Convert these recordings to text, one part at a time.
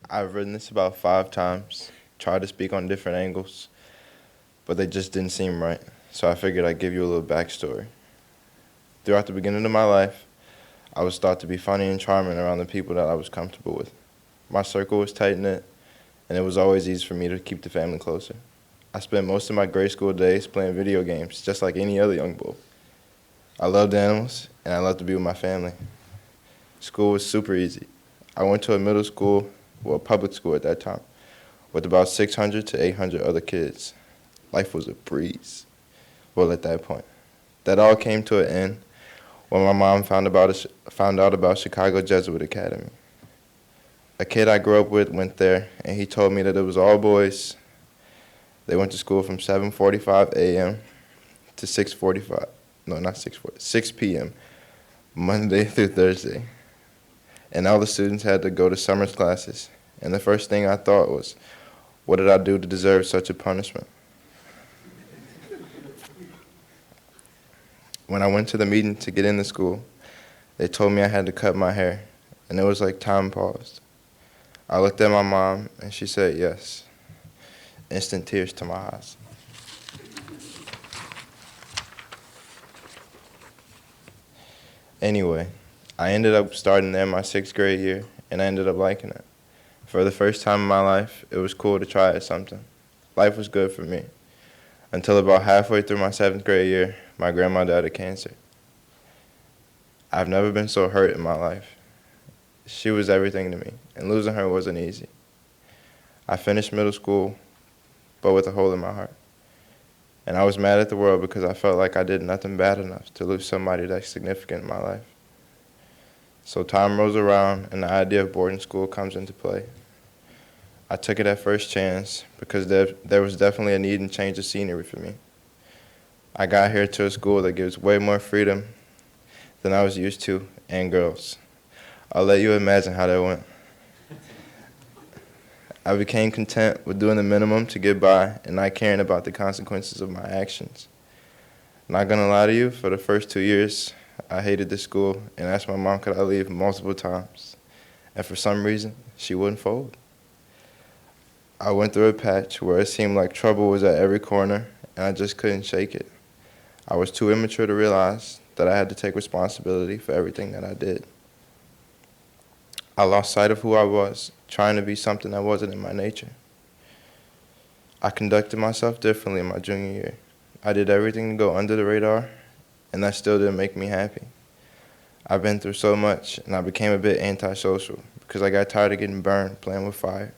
I've written this about 5 times, tried to speak on different angles, but they just didn't seem right. So I figured I'd give you a little backstory. Throughout the beginning of my life, I was thought to be funny and charming around the people that I was comfortable with. My circle was tight-knit, and it was always easy for me to keep the family closer. I spent most of my grade school days playing video games, just like any other young boy. I loved animals, and I loved to be with my family. School was super easy. I went to a middle school, well, public school at that time, with about 600 to 800 other kids. Life was a breeze. Well, at that point. That all came to an end when my mom found out about Chicago Jesuit Academy. A kid I grew up with went there, and he told me that it was all boys. They went to school from 7:45 a.m. to 6:45. No, not 6:40, 6 p.m. Monday through Thursday. And all the students had to go to summer classes. And the first thing I thought was, what did I do to deserve such a punishment? When I went to the meeting to get into school, they told me I had to cut my hair, and it was like time paused. I looked at my mom, and she said yes. Instant tears to my eyes. Anyway, I ended up starting there my 6th grade year, and I ended up liking it. For the first time in my life, it was cool to try something. Life was good for me. Until about halfway through my 7th grade year, my grandma died of cancer. I've never been so hurt in my life. She was everything to me, and losing her wasn't easy. I finished middle school, but with a hole in my heart. And I was mad at the world because I felt like I did nothing bad enough to lose somebody that's significant in my life. So time rolls around, and the idea of boarding school comes into play. I took it at first chance because there was definitely a need and change of scenery for me. I got here to a school that gives way more freedom than I was used to, and girls. I'll let you imagine how that went. I became content with doing the minimum to get by and not caring about the consequences of my actions. Not gonna lie to you, for the first 2 years, I hated this school and asked my mom could I leave multiple times. And for some reason, she wouldn't fold. I went through a patch where it seemed like trouble was at every corner and I just couldn't shake it. I was too immature to realize that I had to take responsibility for everything that I did. I lost sight of who I was, trying to be something that wasn't in my nature. I conducted myself differently in my junior year. I did everything to go under the radar, and that still didn't make me happy. I've been through so much, and I became a bit antisocial because I got tired of getting burned playing with fire.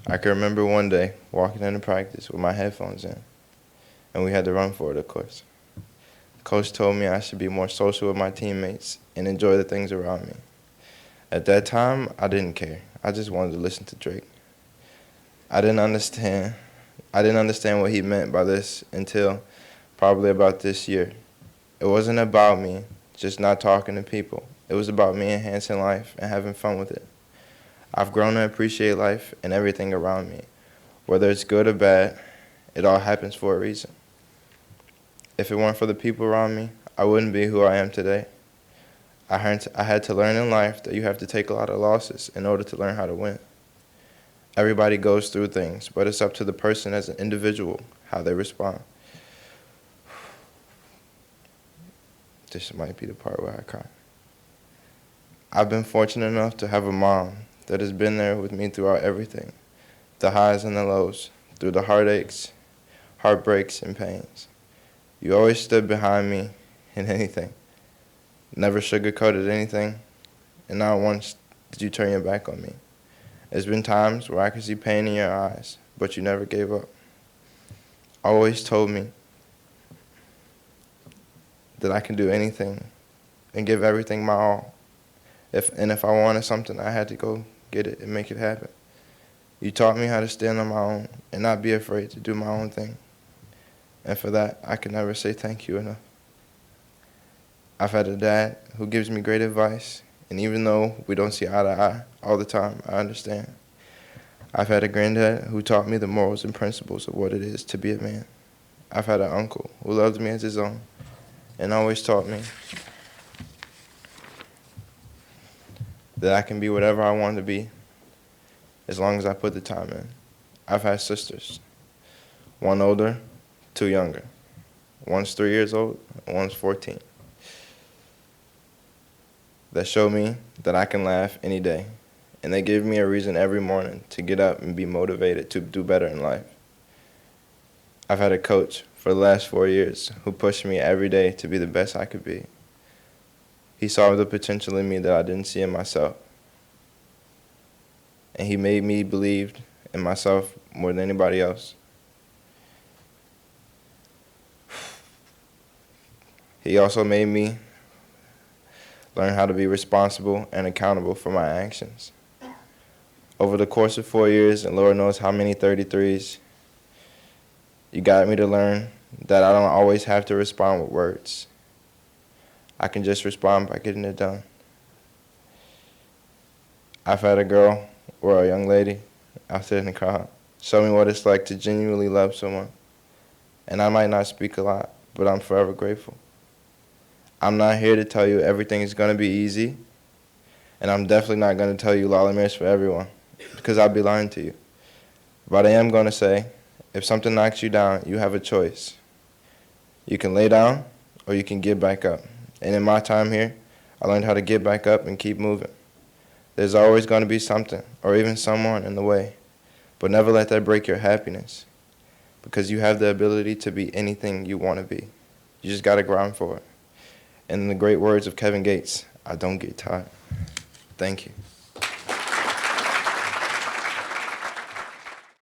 I can remember one day walking into practice with my headphones in, and we had to run for it, of course. Coach told me I should be more social with my teammates and enjoy the things around me. At that time, I didn't care. I just wanted to listen to Drake. I didn't understand what he meant by this until probably about this year. It wasn't about me just not talking to people. It was about me enhancing life and having fun with it. I've grown to appreciate life and everything around me. Whether it's good or bad, it all happens for a reason. If it weren't for the people around me, I wouldn't be who I am today. I had to learn in life that you have to take a lot of losses in order to learn how to win. Everybody goes through things, but it's up to the person as an individual how they respond. This might be the part where I cry. I've been fortunate enough to have a mom that has been there with me throughout everything, the highs and the lows, through the heartaches, heartbreaks, and pains. You always stood behind me in anything, never sugarcoated anything, and not once did you turn your back on me. There's been times where I could see pain in your eyes, but you never gave up. Always told me that I can do anything and give everything my all. If I wanted something, I had to go get it and make it happen. You taught me how to stand on my own and not be afraid to do my own thing. And for that, I can never say thank you enough. I've had a dad who gives me great advice, and even though we don't see eye to eye all the time, I understand. I've had a granddad who taught me the morals and principles of what it is to be a man. I've had an uncle who loved me as his own and always taught me that I can be whatever I want to be as long as I put the time in. I've had sisters, one older, two younger. One's 3 years old, and one's 14. That show me that I can laugh any day, and they give me a reason every morning to get up and be motivated to do better in life. I've had a coach for the last 4 years who pushed me every day to be the best I could be. He saw the potential in me that I didn't see in myself, and he made me believe in myself more than anybody else. He also made me learn how to be responsible and accountable for my actions. Over the course of 4 years, and Lord knows how many 33s, you got me to learn that I don't always have to respond with words. I can just respond by getting it done. I've had a girl or a young lady out there in the crowd show me what it's like to genuinely love someone. And I might not speak a lot, but I'm forever grateful. I'm not here to tell you everything is going to be easy, and I'm definitely not going to tell you Lumiere is for everyone, because I'd be lying to you. But I am going to say, if something knocks you down, you have a choice. You can lay down, or you can get back up. And in my time here, I learned how to get back up and keep moving. There's always going to be something, or even someone in the way, but never let that break your happiness, because you have the ability to be anything you want to be. You just got to grind for it. And in the great words of Kevin Gates, I don't get tired. Thank you.